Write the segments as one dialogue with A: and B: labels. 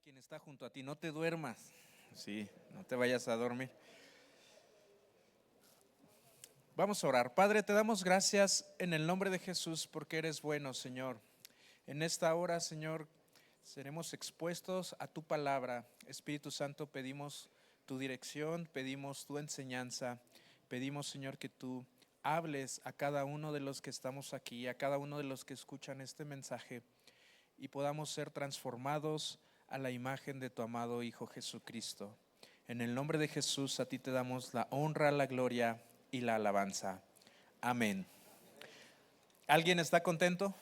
A: quien está junto a ti, no te duermas. Sí, no te vayas a dormir. Vamos a orar. Padre, te damos gracias en el nombre de Jesús porque eres bueno, Señor. En esta hora, Señor, seremos expuestos a tu palabra. Espíritu Santo, pedimos tu dirección, pedimos tu enseñanza. Pedimos, Señor, que tú hables a cada uno de los que estamos aquí, a cada uno de los que escuchan este mensaje y podamos ser transformados a la imagen de tu amado Hijo Jesucristo. En el nombre de Jesús, a ti te damos la honra, la gloria y la alabanza. Amén. ¿Alguien está contento?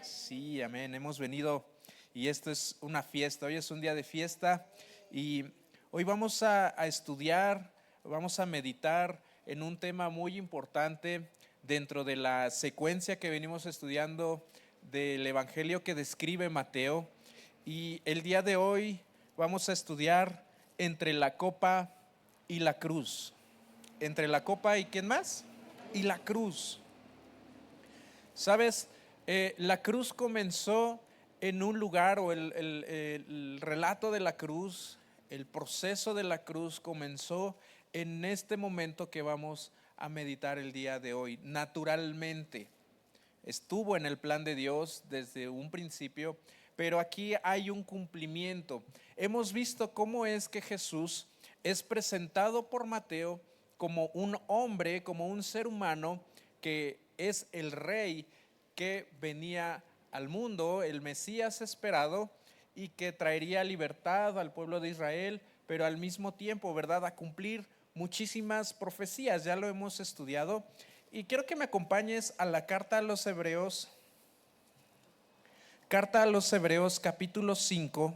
A: Sí, amén. Hemos venido y esto es una fiesta. Hoy es un día de fiesta y hoy vamos a estudiar, vamos a meditar en un tema muy importante dentro de la secuencia que venimos estudiando del Evangelio que describe Mateo. Y el día de hoy vamos a estudiar entre la copa y la cruz. Entre la copa y ¿quién más? Y la cruz. ¿Sabes? La cruz comenzó en un lugar, o el relato de la cruz, el proceso de la cruz comenzó en este momento que vamos a meditar el día de hoy. Naturalmente, estuvo en el plan de Dios desde un principio, pero aquí hay un cumplimiento. Hemos visto cómo es que Jesús es presentado por Mateo como un hombre, como un ser humano que es el rey que venía al mundo, el Mesías esperado y que traería libertad al pueblo de Israel, pero al mismo tiempo, ¿verdad?, a cumplir muchísimas profecías. Ya lo hemos estudiado. Y quiero que me acompañes a la carta a los Hebreos. Carta a los Hebreos capítulo 5,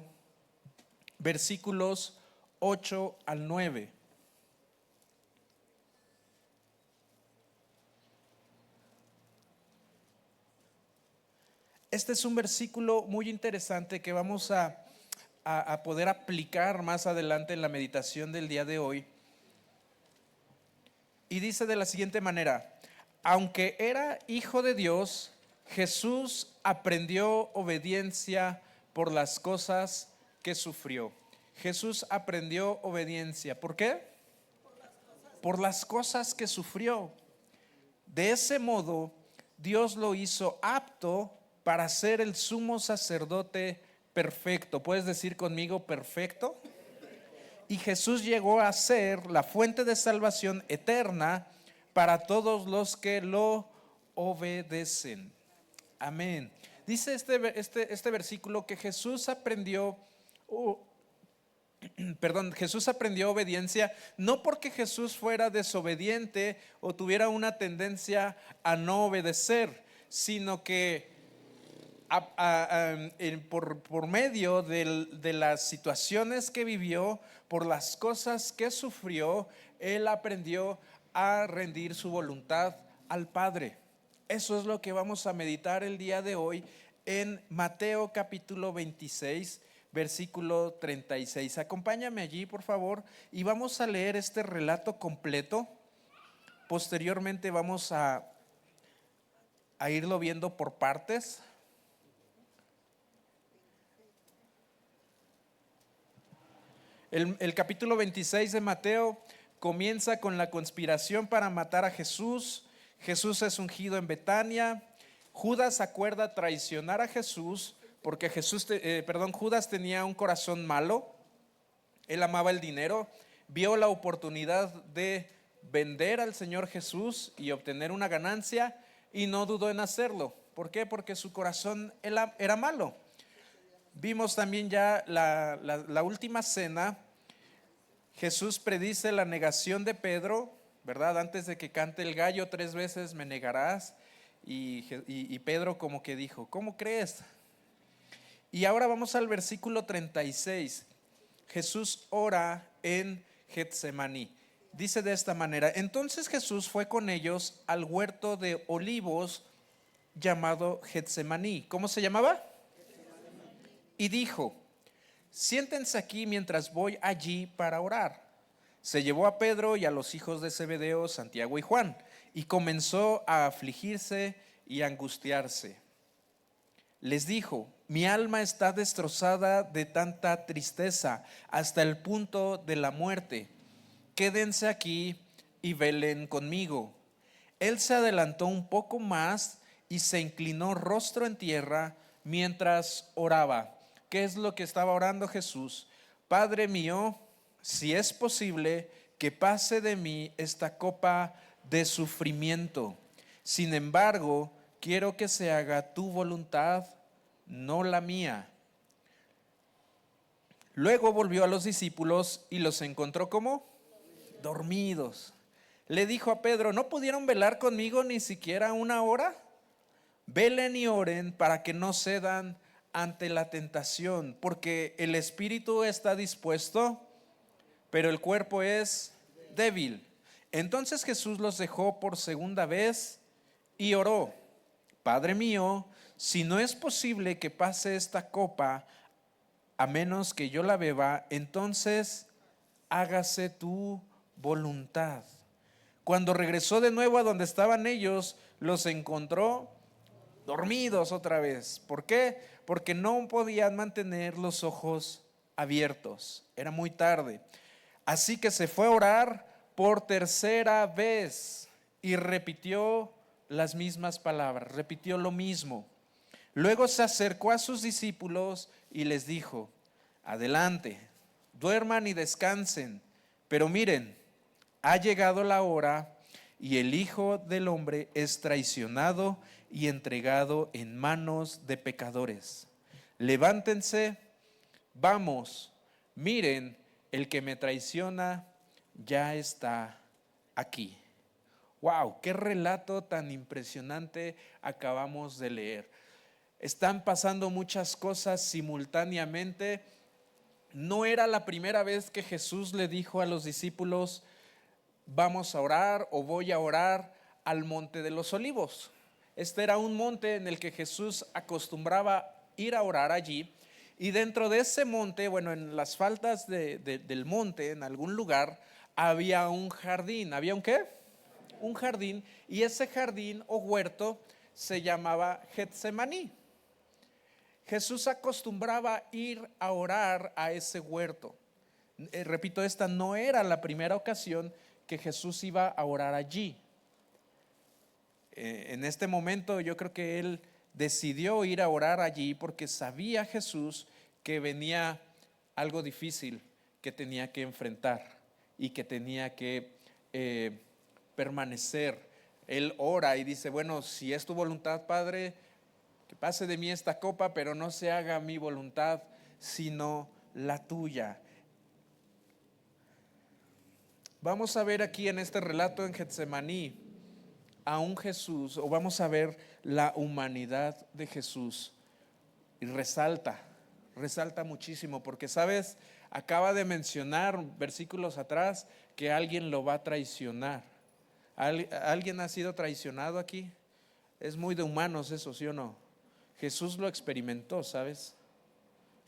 A: versículos 8 al 9. Este es un versículo muy interesante que vamos a poder aplicar más adelante en la meditación del día de hoy. Y dice de la siguiente manera: aunque era hijo de Dios, Jesús aprendió obediencia por las cosas que sufrió. Jesús aprendió obediencia. ¿Por qué? Por las cosas que sufrió. De ese modo, Dios lo hizo apto para ser el sumo sacerdote perfecto. ¿Puedes decir conmigo perfecto? Y Jesús llegó a ser la fuente de salvación eterna para todos los que lo obedecen. Amén. Dice este versículo que Jesús aprendió, Jesús aprendió obediencia no porque Jesús fuera desobediente o tuviera una tendencia a no obedecer, sino que por medio de las situaciones que vivió, por las cosas que sufrió, él aprendió a rendir su voluntad al Padre. Eso es lo que vamos a meditar el día de hoy en Mateo capítulo 26, versículo 36. Acompáñame allí, por favor, y vamos a leer este relato completo. Posteriormente vamos a irlo viendo por partes. El capítulo 26 de Mateo comienza con la conspiración para matar a Jesús. Jesús es ungido en Betania. Judas acuerda traicionar a Jesús porque Judas tenía un corazón malo. Él amaba el dinero. Vio la oportunidad de vender al Señor Jesús y obtener una ganancia y no dudó en hacerlo. ¿Por qué? Porque su corazón era malo. Vimos también ya la última cena. Jesús predice la negación de Pedro, ¿verdad? Antes de que cante el gallo 3 veces me negarás. Y Pedro como que dijo, ¿cómo crees? Y ahora vamos al versículo 36. Jesús ora en Getsemaní. Dice de esta manera: entonces Jesús fue con ellos al huerto de olivos llamado Getsemaní. ¿Cómo se llamaba? Y dijo: siéntense aquí mientras voy allí para orar. Se llevó a Pedro y a los hijos de Zebedeo, Santiago y Juan, y comenzó a afligirse y a angustiarse. Les dijo: mi alma está destrozada de tanta tristeza hasta el punto de la muerte. Quédense aquí y velen conmigo. Él se adelantó un poco más y se inclinó rostro en tierra mientras oraba. ¿Qué es lo que estaba orando Jesús? Padre mío, si es posible, que pase de mí esta copa de sufrimiento. Sin embargo, quiero que se haga tu voluntad, no la mía. Luego volvió a los discípulos y los encontró como dormidos. Le dijo a Pedro: ¿no pudieron velar conmigo ni siquiera una hora? Velen y oren para que no cedan ante la tentación, porque el espíritu está dispuesto, pero el cuerpo es débil. Entonces Jesús los dejó por segunda vez y oró: Padre mío, si no es posible que pase esta copa a menos que yo la beba, entonces hágase tu voluntad. Cuando regresó de nuevo a donde estaban ellos, los encontró dormidos otra vez. ¿Por qué? Porque no podían mantener los ojos abiertos. Era muy tarde. Así que se fue a orar por tercera vez y repitió las mismas palabras, repitió lo mismo. Luego se acercó a sus discípulos y les dijo: adelante, duerman y descansen, pero miren, ha llegado la hora y el Hijo del Hombre es traicionado y entregado en manos de pecadores. Levántense, vamos, miren, el que me traiciona ya está aquí. Wow, qué relato tan impresionante acabamos de leer. Están pasando muchas cosas simultáneamente. No era la primera vez que Jesús le dijo a los discípulos: vamos a orar o voy a orar al monte de los olivos. Este era un monte en el que Jesús acostumbraba ir a orar allí. Y dentro de ese monte, bueno, en las faldas del monte, en algún lugar, había un jardín. ¿Había un qué? Un jardín. Y ese jardín o huerto se llamaba Getsemaní. Jesús acostumbraba ir a orar a ese huerto. Repito, esta no era la primera ocasión que Jesús iba a orar allí. En este momento yo creo que él decidió ir a orar allí porque sabía Jesús que venía algo difícil que tenía que enfrentar y que tenía que permanecer. Él ora y dice: bueno, si es tu voluntad, Padre, que pase de mí esta copa, pero no se haga mi voluntad, sino la tuya. Vamos a ver aquí en este relato en Getsemaní a un Jesús, o vamos a ver la humanidad de Jesús. Y resalta muchísimo, porque sabes, acaba de mencionar versículos atrás que alguien lo va a traicionar. ¿Alguien ha sido traicionado aquí? Es muy de humanos eso, ¿sí o no? Jesús lo experimentó, ¿sabes?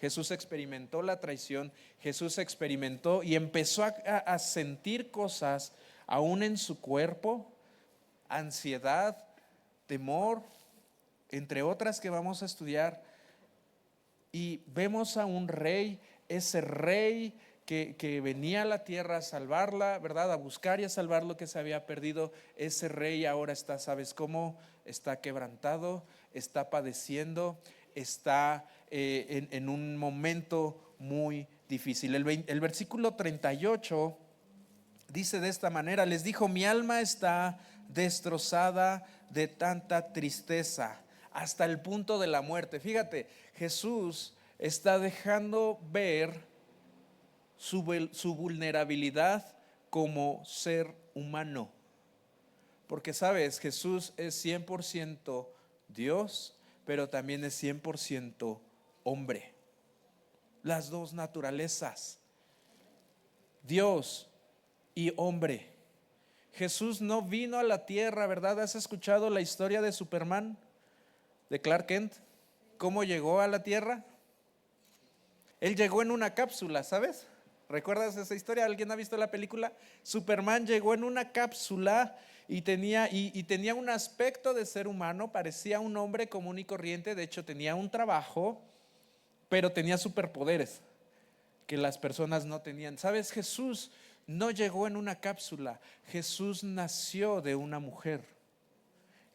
A: Jesús experimentó la traición, Jesús experimentó y empezó a sentir cosas aún en su cuerpo, ansiedad, temor, entre otras que vamos a estudiar. Y vemos a un rey, ese rey que venía a la tierra a salvarla, ¿verdad? A buscar y a salvar lo que se había perdido. Ese rey ahora está, ¿sabes cómo? Está quebrantado, está padeciendo, está en un momento muy difícil. El versículo 38 dice de esta manera: les dijo: mi alma está destrozada de tanta tristeza hasta el punto de la muerte. Fíjate, Jesús está dejando ver su vulnerabilidad como ser humano. Porque sabes, Jesús es 100% Dios, pero también es 100% hombre. Las dos naturalezas, Dios y hombre. Jesús no vino a la tierra, ¿verdad? ¿Has escuchado la historia de Superman, de Clark Kent? ¿Cómo llegó a la tierra? Él llegó en una cápsula, ¿sabes? ¿Recuerdas esa historia? ¿Alguien ha visto la película? Superman llegó en una cápsula y tenía un aspecto de ser humano, parecía un hombre común y corriente, de hecho tenía un trabajo, pero tenía superpoderes que las personas no tenían. ¿Sabes? Jesús no llegó en una cápsula, Jesús nació de una mujer.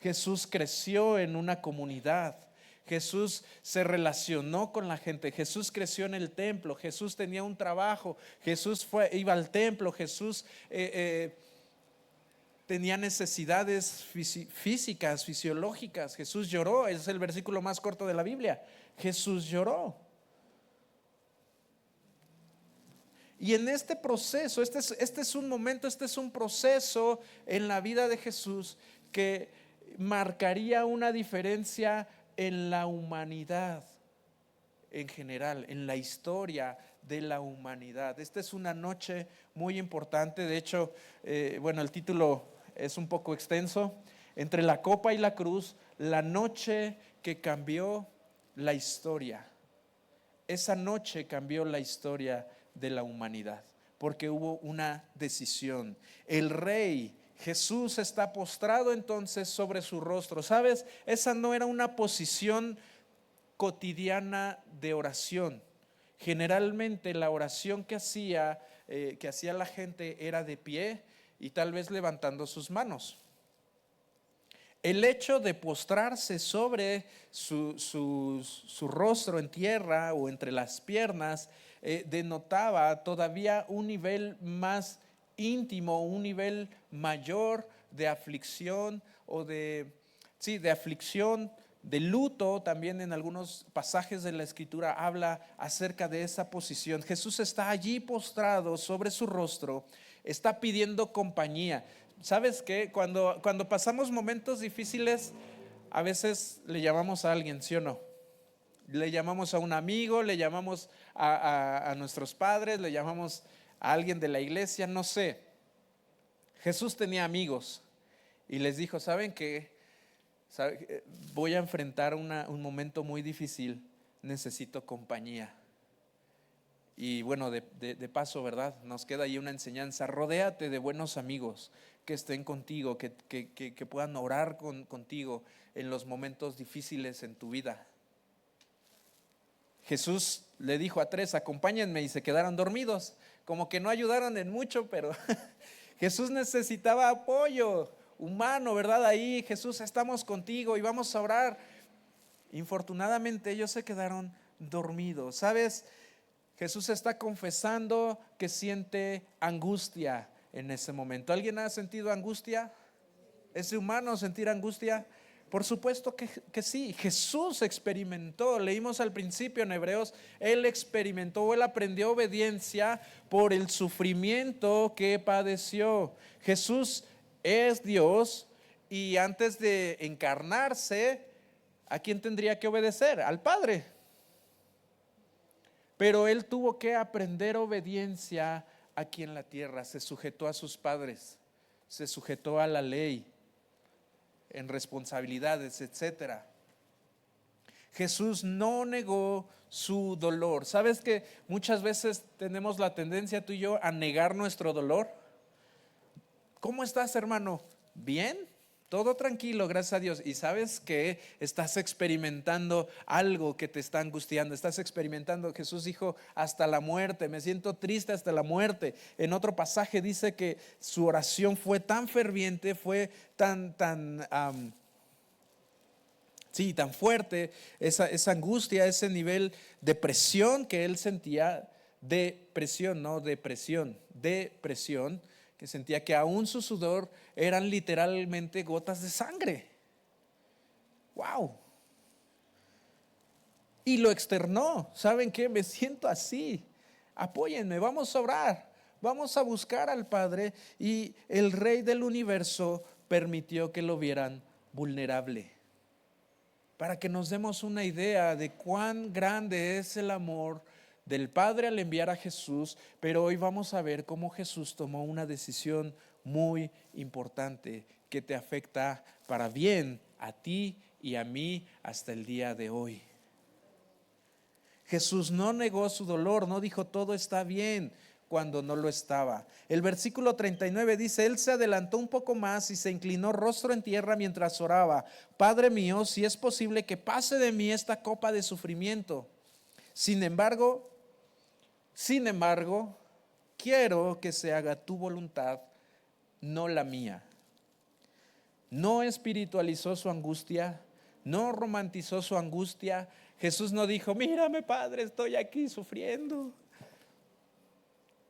A: Jesús creció en una comunidad. Jesús se relacionó con la gente. Jesús creció en el templo. Jesús tenía un trabajo. Jesús iba al templo. Jesús tenía necesidades físicas, fisiológicas. Jesús lloró. Es el versículo más corto de la Biblia. Jesús lloró. Y en este proceso, este es un momento, este es un proceso en la vida de Jesús que marcaría una diferencia en la humanidad en general, en la historia de la humanidad. Esta es una noche muy importante. De hecho, el título es un poco extenso. Entre la copa y la cruz, la noche que cambió la historia. Esa noche cambió la historia de la humanidad, porque hubo una decisión. El rey Jesús está postrado entonces sobre su rostro. ¿Sabes? Esa no era una posición cotidiana de oración. Generalmente la oración que hacía la gente era de pie y tal vez levantando sus manos. El hecho de postrarse sobre su rostro en tierra o entre las piernas denotaba todavía un nivel más íntimo, un nivel mayor de aflicción o de aflicción, de luto. También en algunos pasajes de la Escritura habla acerca de esa posición. Jesús está allí postrado sobre su rostro, está pidiendo compañía. ¿Sabes qué? Cuando pasamos momentos difíciles, a veces le llamamos a alguien, ¿sí o no? Le llamamos a un amigo, le llamamos a nuestros padres, le llamamos a alguien de la iglesia, no sé. Jesús tenía amigos y les dijo, ¿saben qué? Voy a enfrentar un momento muy difícil, necesito compañía. Y bueno, de paso, ¿verdad? Nos queda ahí una enseñanza. Rodéate de buenos amigos que estén contigo, que puedan orar contigo en los momentos difíciles en tu vida. Jesús le dijo a 3, acompáñenme, y se quedaron dormidos. Como que no ayudaron en mucho, pero Jesús necesitaba apoyo humano, ¿verdad? Ahí, Jesús, estamos contigo y vamos a orar. Infortunadamente ellos se quedaron dormidos. ¿Sabes? Jesús está confesando que siente angustia en ese momento. ¿Alguien ha sentido angustia? ¿Es humano sentir angustia? Por supuesto que sí. Jesús experimentó, leímos al principio en Hebreos, Él experimentó, Él aprendió obediencia por el sufrimiento que padeció. Jesús es Dios y antes de encarnarse, ¿a quién tendría que obedecer? Al Padre. Pero Él tuvo que aprender obediencia aquí en la tierra. Se sujetó a sus padres, se sujetó a la ley, en responsabilidades, etcétera. Jesús no negó su dolor. ¿Sabes que muchas veces tenemos la tendencia tú y yo a negar nuestro dolor? ¿Cómo estás, hermano? ¿Bien? Todo tranquilo, gracias a Dios. Y sabes que estás experimentando algo que te está angustiando. Estás experimentando, Jesús dijo, hasta la muerte. Me siento triste hasta la muerte. En otro pasaje dice que su oración fue tan ferviente, fue tan fuerte, esa angustia, ese nivel de presión que él sentía, depresión, que sentía que aún su sudor eran literalmente gotas de sangre. ¡Wow! Y lo externó. ¿Saben qué? Me siento así. Apóyenme, vamos a orar, vamos a buscar al Padre. Y el Rey del universo permitió que lo vieran vulnerable, para que nos demos una idea de cuán grande es el amor del Padre al enviar a Jesús. Pero hoy vamos a ver cómo Jesús tomó una decisión muy importante que te afecta para bien a ti y a mí hasta el día de hoy. Jesús no negó su dolor, no dijo todo está bien. cuando no lo estaba. El versículo 39 dice, él se adelantó un poco más y se inclinó rostro en tierra mientras oraba. Padre mío, si es posible que pase de mí esta copa de sufrimiento. Sin embargo, quiero que se haga tu voluntad, no la mía. No espiritualizó su angustia, no romantizó su angustia. Jesús no dijo, mírame Padre, estoy aquí sufriendo.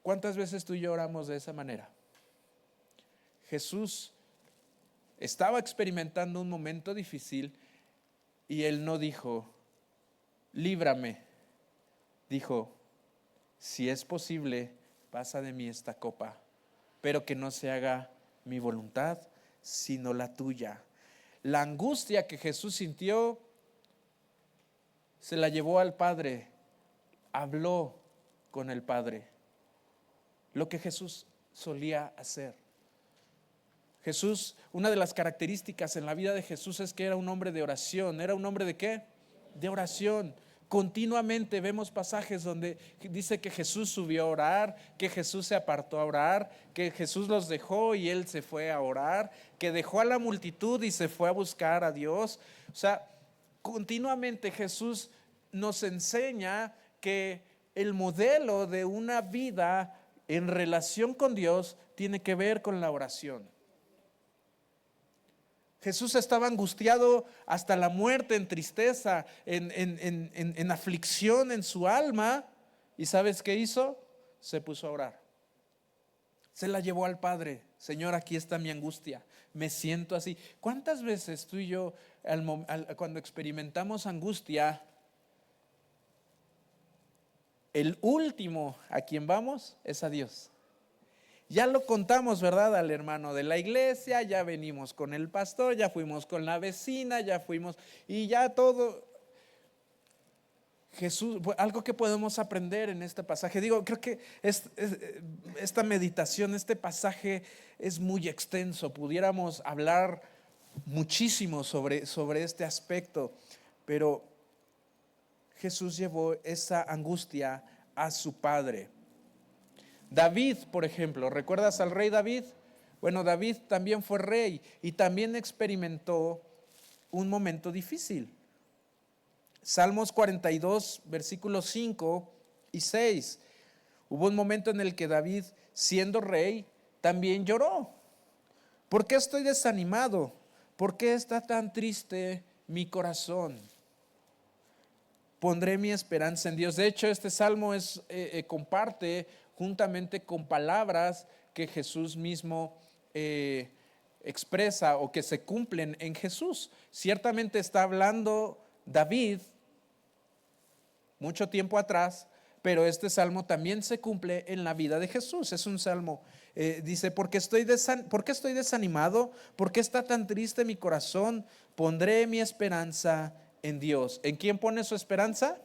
A: ¿Cuántas veces tú y yo oramos de esa manera? Jesús estaba experimentando un momento difícil y Él no dijo, líbrame. Dijo, si es posible, pasa de mí esta copa, pero que no se haga mi voluntad, sino la tuya. La angustia que Jesús sintió, se la llevó al Padre, habló con el Padre. Lo que Jesús solía hacer. Jesús, una de las características en la vida de Jesús es que era un hombre de oración. ¿Era un hombre de qué? De oración. Continuamente vemos pasajes donde dice que Jesús subió a orar, que Jesús se apartó a orar, que Jesús los dejó y Él se fue a orar, que dejó a la multitud y se fue a buscar a Dios. O sea, continuamente Jesús nos enseña que el modelo de una vida en relación con Dios tiene que ver con la oración. Jesús estaba angustiado hasta la muerte, en tristeza, en aflicción en su alma. ¿Y sabes qué hizo? Se puso a orar. Se la llevó al Padre. Señor, aquí está mi angustia. Me siento así. ¿Cuántas veces tú y yo, cuando experimentamos angustia, el último a quien vamos es a Dios? Ya lo contamos, ¿verdad? Al hermano de la iglesia, ya venimos con el pastor, ya fuimos con la vecina, ya fuimos y ya todo. Jesús, algo que podemos aprender en este pasaje, creo que esta meditación, este pasaje es muy extenso, pudiéramos hablar muchísimo sobre este aspecto, pero Jesús llevó esa angustia a su Padre. David, por ejemplo, ¿recuerdas al rey David? Bueno, David también fue rey y también experimentó un momento difícil. Salmos 42, versículos 5 y 6. Hubo un momento en el que David, siendo rey, también lloró. ¿Por qué estoy desanimado? ¿Por qué está tan triste mi corazón? Pondré mi esperanza en Dios. De hecho, este salmo comparte juntamente con palabras que Jesús mismo expresa o que se cumplen en Jesús. Ciertamente está hablando David mucho tiempo atrás, pero este salmo también se cumple en la vida de Jesús. Es un salmo, dice, ¿por qué estoy desanimado? ¿Por qué está tan triste mi corazón? Pondré mi esperanza en Dios. ¿En quién pone su esperanza?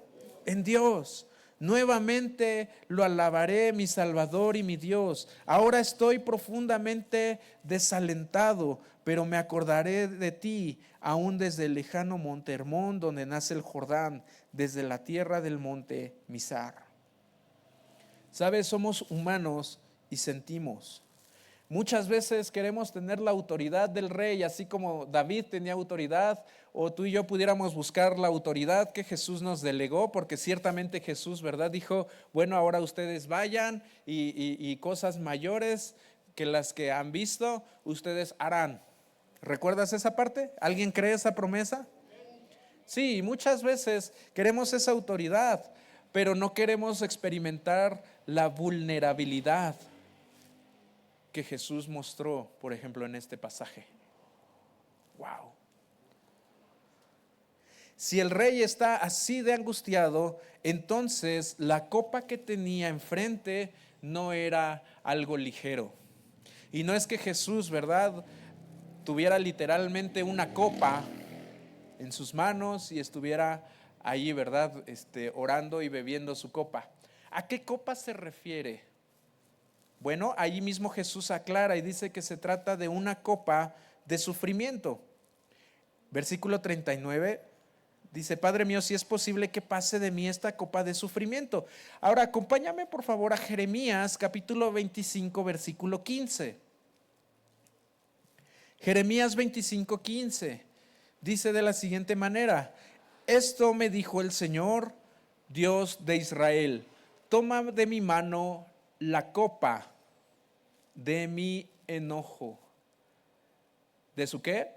A: En Dios. Nuevamente lo alabaré, mi Salvador y mi Dios. Ahora estoy profundamente desalentado, pero me acordaré de ti, aún desde el lejano monte Hermón, donde nace el Jordán, desde la tierra del monte Mizar. Sabes, somos humanos y sentimos. Muchas veces queremos tener la autoridad del rey, así como David tenía autoridad, o tú y yo pudiéramos buscar la autoridad que Jesús nos delegó, porque ciertamente Jesús, ¿verdad? Dijo, bueno, ahora ustedes vayan y cosas mayores que las que han visto, ustedes harán. ¿Recuerdas esa parte? ¿Alguien cree esa promesa? Sí, muchas veces queremos esa autoridad, pero no queremos experimentar la vulnerabilidad que Jesús mostró, por ejemplo, en este pasaje. Wow. Si el rey está así de angustiado, entonces la copa que tenía enfrente no era algo ligero. Y no es que Jesús, ¿verdad?, tuviera literalmente una copa en sus manos y estuviera ahí, ¿verdad?, orando y bebiendo su copa. ¿A qué copa se refiere? Bueno, ahí mismo Jesús aclara y dice que se trata de una copa de sufrimiento. Versículo 39 Dice, Padre mío, si es posible que pase de mí esta copa de sufrimiento. Ahora, acompáñame por favor a Jeremías capítulo 25, versículo 15. Jeremías 25, 15. Dice de la siguiente manera: esto me dijo el Señor, Dios de Israel, toma de mi mano la copa de mi enojo. ¿De su qué?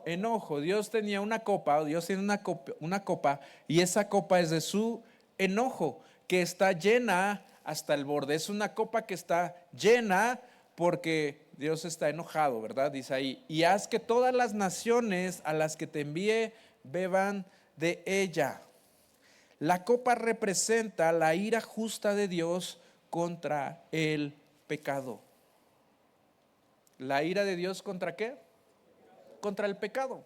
A: Enojo. Dios tenía una copa, Dios tiene una copa, y esa copa es de su enojo, que está llena hasta el borde. Es una copa que está llena porque Dios está enojado, ¿verdad? Dice ahí, y haz que todas las naciones a las que te envíe beban de ella. La copa representa la ira justa de Dios contra el pecado. ¿La ira de Dios contra qué? Contra el pecado.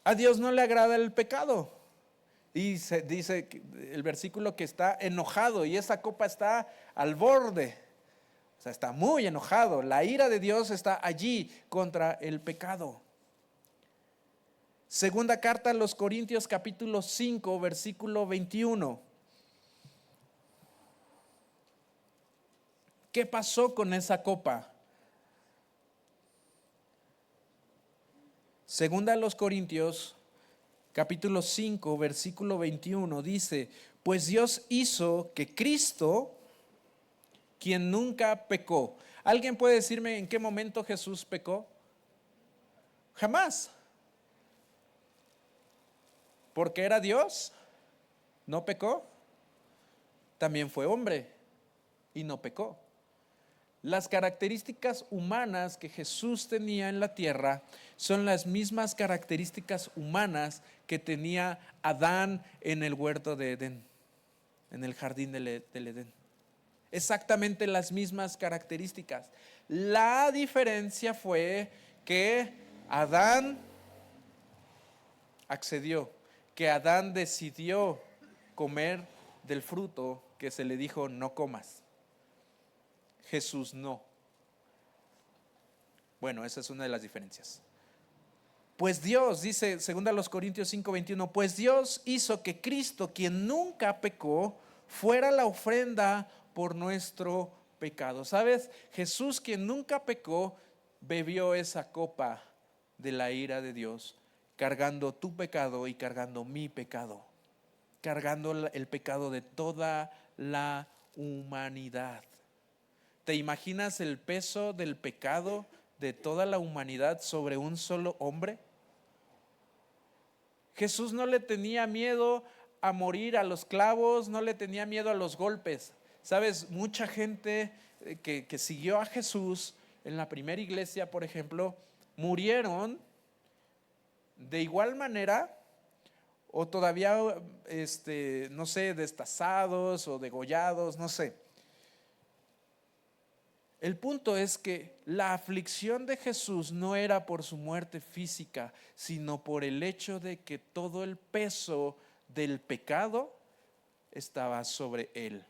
A: A Dios no le agrada el pecado. Y se dice el versículo que está enojado y esa copa está al borde. O sea, está muy enojado. La ira de Dios está allí contra el pecado. Segunda carta a los Corintios capítulo 5, versículo 21. ¿Qué pasó con esa copa? Segunda a los Corintios capítulo 5, versículo 21 dice, pues Dios hizo que Cristo, quien nunca pecó. ¿Alguien puede decirme en qué momento Jesús pecó? Jamás. Porque era Dios, no pecó. También fue hombre y no pecó. Las características humanas que Jesús tenía en la tierra son las mismas características humanas que tenía Adán en el huerto de Edén, en el jardín del Edén. Exactamente las mismas características. La diferencia fue que Adán accedió, que Adán decidió comer del fruto que se le dijo no comas. Jesús no. Bueno, esa es una de las diferencias. Pues Dios, dice 2 Corintios 5:21, pues Dios hizo que Cristo, quien nunca pecó, fuera la ofrenda por nuestro pecado. ¿Sabes? Jesús, quien nunca pecó, bebió esa copa de la ira de Dios, cargando tu pecado y cargando mi pecado, cargando el pecado de toda la humanidad. ¿Te imaginas el peso del pecado de toda la humanidad sobre un solo hombre? Jesús no le tenía miedo a morir a los clavos, no le tenía miedo a los golpes. Sabes, mucha gente que siguió a Jesús en la primera iglesia, por ejemplo, murieron de igual manera o todavía, no sé, destazados o degollados, no sé. El punto es que la aflicción de Jesús no era por su muerte física, sino por el hecho de que todo el peso del pecado estaba sobre él.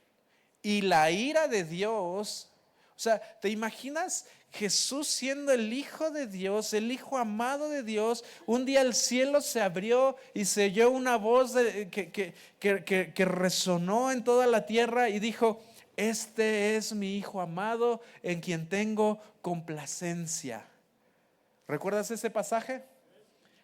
A: Y la ira de Dios, o sea, ¿te imaginas Jesús siendo el Hijo de Dios, el Hijo amado de Dios? Un día el cielo se abrió y se oyó una voz que resonó en toda la tierra y dijo: este es mi Hijo amado en quien tengo complacencia. ¿Recuerdas ese pasaje?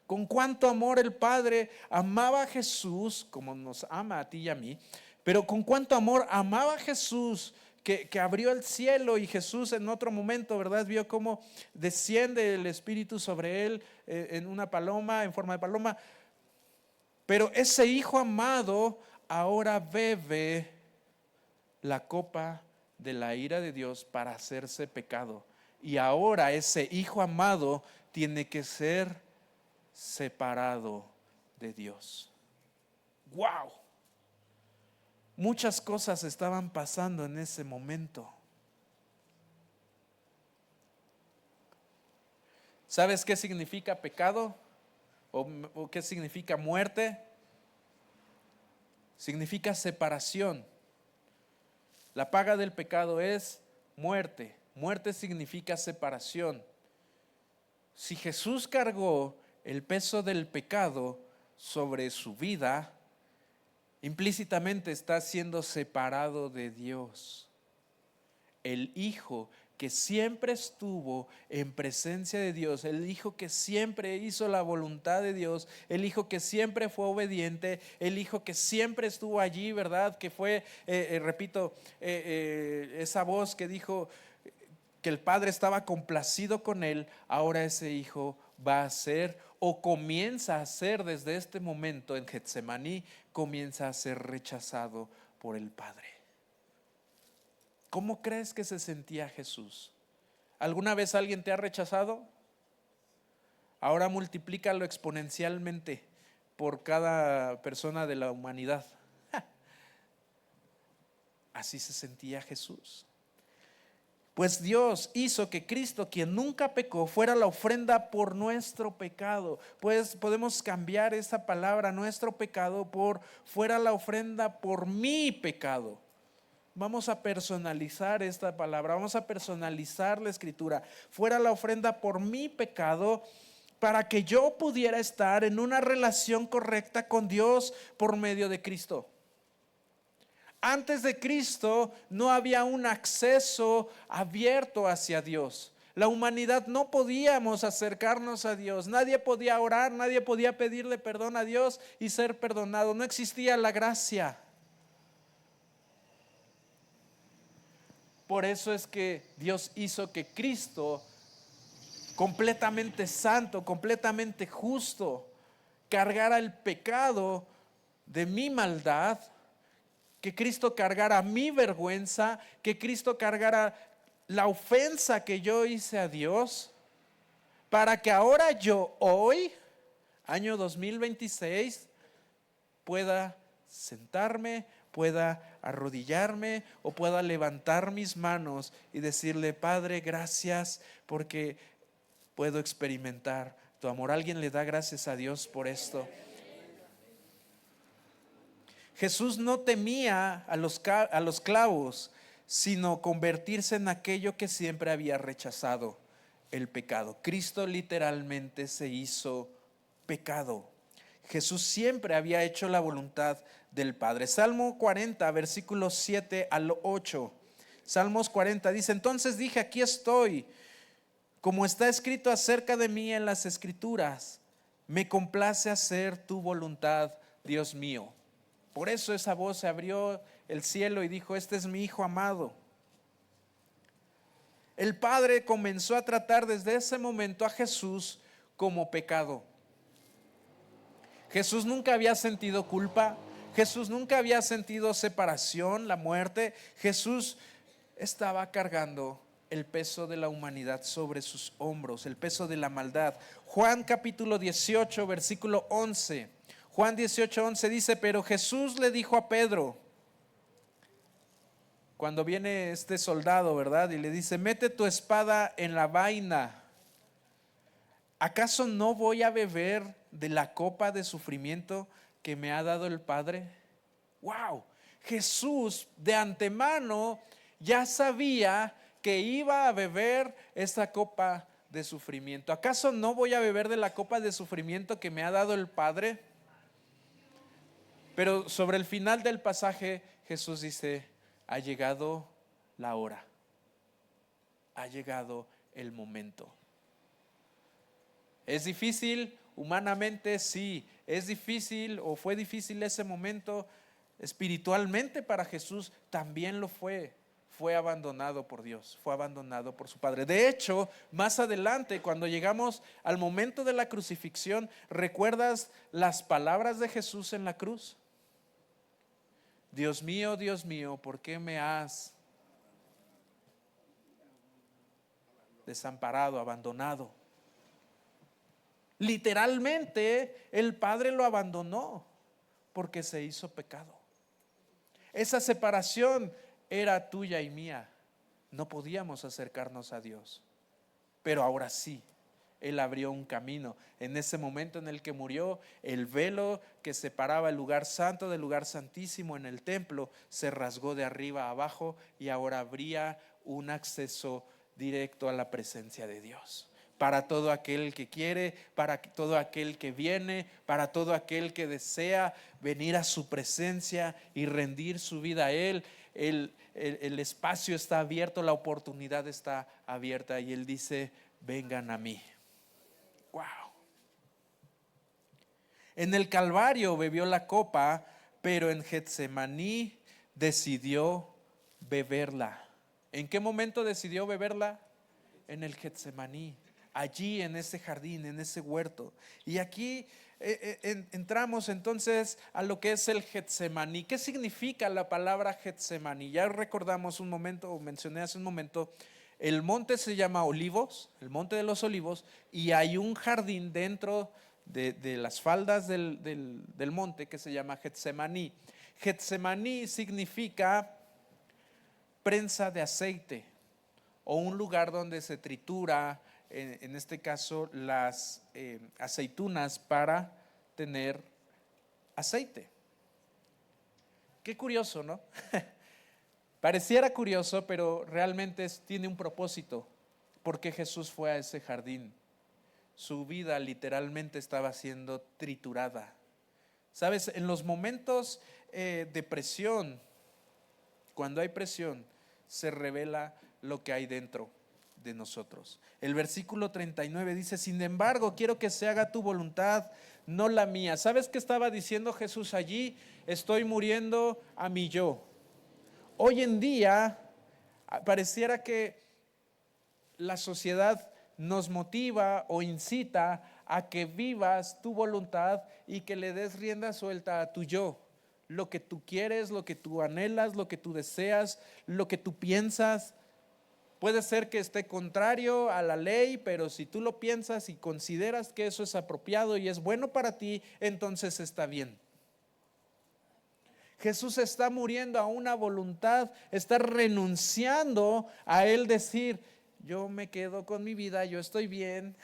A: Con cuánto amor el Padre amaba a Jesús, como nos ama a ti y a mí, pero con cuánto amor amaba a Jesús, que abrió el cielo, y Jesús en otro momento, ¿verdad? Vio cómo desciende el Espíritu sobre él en una paloma, en forma de paloma. Pero ese Hijo amado ahora bebe la copa de la ira de Dios para hacerse pecado. Y ahora ese Hijo amado tiene que ser separado de Dios. ¡Wow! Muchas cosas estaban pasando en ese momento. ¿Sabes qué significa pecado? ¿O qué significa muerte? Significa separación. La paga del pecado es muerte. Muerte significa separación. Si Jesús cargó el peso del pecado sobre su vida, implícitamente está siendo separado de Dios. El Hijo que siempre estuvo en presencia de Dios, el Hijo que siempre hizo la voluntad de Dios, el Hijo que siempre fue obediente, el Hijo que siempre estuvo allí, ¿verdad? Que fue, repito, esa voz que dijo que el Padre estaba complacido con él. Ahora ese Hijo va a ser, o comienza a ser desde este momento en Getsemaní, comienza a ser rechazado por el Padre. ¿Cómo crees que se sentía Jesús? ¿Alguna vez alguien te ha rechazado? Ahora multiplícalo exponencialmente por cada persona de la humanidad. Así se sentía Jesús. Pues Dios hizo que Cristo, quien nunca pecó, fuera la ofrenda por nuestro pecado. Pues podemos cambiar esa palabra, nuestro pecado, por fuera la ofrenda por mi pecado. Vamos a personalizar esta palabra, vamos a personalizar la escritura. Fuera la ofrenda por mi pecado, para que yo pudiera estar en una relación correcta con Dios por medio de Cristo. Antes de Cristo no había un acceso abierto hacia Dios. La humanidad no podíamos acercarnos a Dios. Nadie podía orar, nadie podía pedirle perdón a Dios y ser perdonado. No existía la gracia. Por eso es que Dios hizo que Cristo, completamente santo, completamente justo, cargara el pecado de mi maldad, que Cristo cargara mi vergüenza, que Cristo cargara la ofensa que yo hice a Dios, para que ahora yo hoy, año 2026, pueda sentarme, pueda arrodillarme o pueda levantar mis manos y decirle: Padre, gracias porque puedo experimentar tu amor. ¿Alguien le da gracias a Dios por esto? Jesús no temía a los clavos, sino convertirse en aquello que siempre había rechazado: el pecado. Cristo literalmente se hizo pecado. Jesús siempre había hecho la voluntad del Padre. Salmo 40, versículos 7 al 8. Salmos 40 dice: entonces dije, aquí estoy, como está escrito acerca de mí en las Escrituras, me complace hacer tu voluntad, Dios mío. Por eso esa voz se abrió el cielo y dijo: este es mi Hijo amado. El Padre comenzó a tratar desde ese momento a Jesús como pecado. Jesús nunca había sentido culpa, Jesús nunca había sentido separación, la muerte. Jesús estaba cargando el peso de la humanidad sobre sus hombros, el peso de la maldad. Juan capítulo 18, versículo 11. Juan 18, 11 dice: pero Jesús le dijo a Pedro, cuando viene este soldado, ¿verdad? Y le dice: mete tu espada en la vaina. ¿Acaso no voy a beber de la copa de sufrimiento que me ha dado el Padre? ¡Wow! Jesús de antemano ya sabía que iba a beber esa copa de sufrimiento. ¿Acaso no voy a beber de la copa de sufrimiento que me ha dado el Padre? Pero sobre el final del pasaje, Jesús dice: ha llegado la hora, ha llegado el momento. ¿Es difícil? Humanamente sí. ¿Es difícil o fue difícil ese momento? Espiritualmente para Jesús también lo fue. Fue abandonado por Dios, fue abandonado por su Padre. De hecho, más adelante, cuando llegamos al momento de la crucifixión, ¿recuerdas las palabras de Jesús en la cruz? Dios mío, ¿por qué me has desamparado, abandonado? Literalmente, el Padre lo abandonó porque se hizo pecado. Esa separación era tuya y mía. No podíamos acercarnos a Dios. Pero ahora sí, Él abrió un camino. En ese momento en el que murió, el velo que separaba el lugar santo del lugar santísimo en el templo se rasgó de arriba a abajo y ahora habría un acceso directo a la presencia de Dios. para todo aquel que quiere, para todo aquel que viene, para todo aquel que desea venir a su presencia y rendir su vida a Él. El espacio está abierto, la oportunidad está abierta y Él dice, vengan a mí. Wow. En el Calvario bebió la copa, pero en Getsemaní decidió beberla. ¿En qué momento decidió beberla? En el Getsemaní, allí en ese jardín, en ese huerto. Y aquí entramos entonces a lo que es el Getsemaní. ¿Qué significa la palabra Getsemaní? Ya recordamos un momento, o mencioné hace un momento, el monte se llama Olivos, el monte de los Olivos, y hay un jardín dentro de las faldas del monte que se llama Getsemaní. Getsemaní significa prensa de aceite o un lugar donde se tritura, en este caso las aceitunas para tener aceite. Qué curioso, ¿no? Pareciera curioso, pero realmente tiene un propósito, porque Jesús fue a ese jardín. Su vida literalmente estaba siendo triturada. Sabes, en los momentos de presión, cuando hay presión, se revela lo que hay dentro de nosotros. El versículo 39 dice, sin embargo, quiero que se haga tu voluntad, no la mía. ¿Sabes qué estaba diciendo Jesús allí? Estoy muriendo a mi yo. Hoy en día, pareciera que la sociedad nos motiva o incita a que vivas tu voluntad y que le des rienda suelta a tu yo. Lo que tú quieres, lo que tú anhelas, lo que tú deseas, lo que tú piensas. Puede ser que esté contrario a la ley, pero si tú lo piensas y consideras que eso es apropiado y es bueno para ti, entonces está bien. Jesús está muriendo a una voluntad, está renunciando a Él decir, yo me quedo con mi vida, yo estoy bien,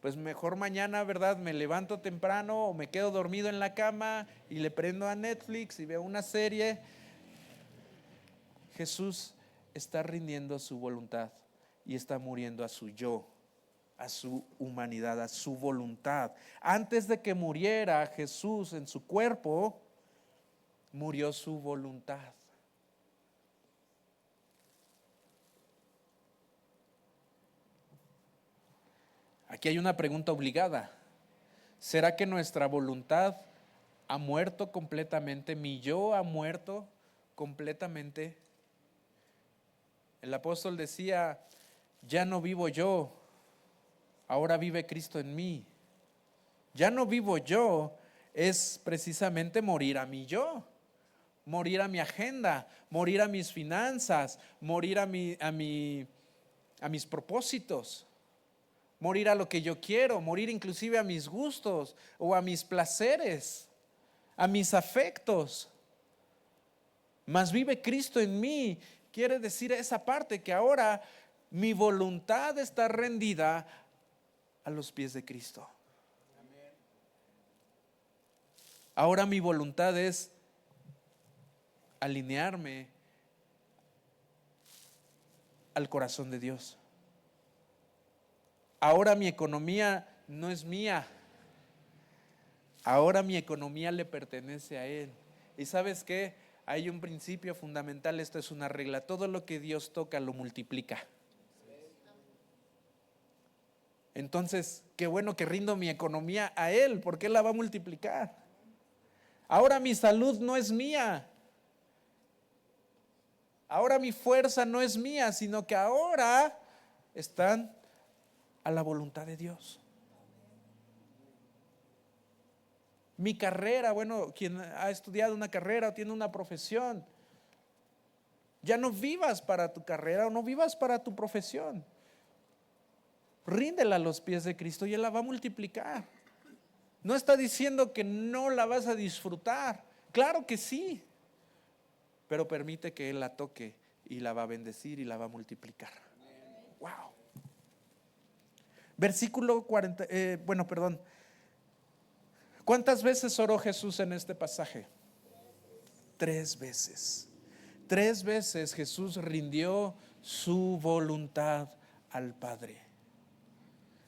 A: pues mejor mañana, ¿verdad? Me levanto temprano o me quedo dormido en la cama y le prendo a Netflix y veo una serie. Jesús está rindiendo su voluntad y está muriendo a su yo, a su humanidad, a su voluntad. Antes de que muriera Jesús en su cuerpo, murió su voluntad. Aquí hay una pregunta obligada. ¿Será que nuestra voluntad ha muerto completamente? ¿Mi yo ha muerto completamente? El apóstol decía, ya no vivo yo, ahora vive Cristo en mí. Ya no vivo yo, es precisamente morir a mi yo, morir a mi agenda, morir a mis finanzas, morir a mis propósitos, morir a lo que yo quiero, morir inclusive a mis gustos o a mis placeres, a mis afectos. Mas vive Cristo en mí. Quiere decir esa parte que ahora mi voluntad está rendida a los pies de Cristo. Ahora mi voluntad es alinearme al corazón de Dios. Ahora mi economía no es mía. Ahora mi economía le pertenece a Él. ¿Y sabes qué? Hay un principio fundamental, esto es una regla. Todo lo que Dios toca lo multiplica. Entonces, qué bueno que rindo mi economía a Él, porque Él la va a multiplicar. Ahora mi salud no es mía. Ahora mi fuerza no es mía, sino que ahora están a la voluntad de Dios. Mi carrera, bueno, quien ha estudiado una carrera o tiene una profesión, ya no vivas para tu carrera o no vivas para tu profesión. Ríndela a los pies de Cristo y Él la va a multiplicar. No está diciendo que no la vas a disfrutar. Claro que sí. Pero permite que Él la toque y la va a bendecir y la va a multiplicar. Wow. Versículo 40, ¿Cuántas veces oró Jesús en este pasaje? 3 veces. 3 veces Jesús rindió su voluntad al Padre.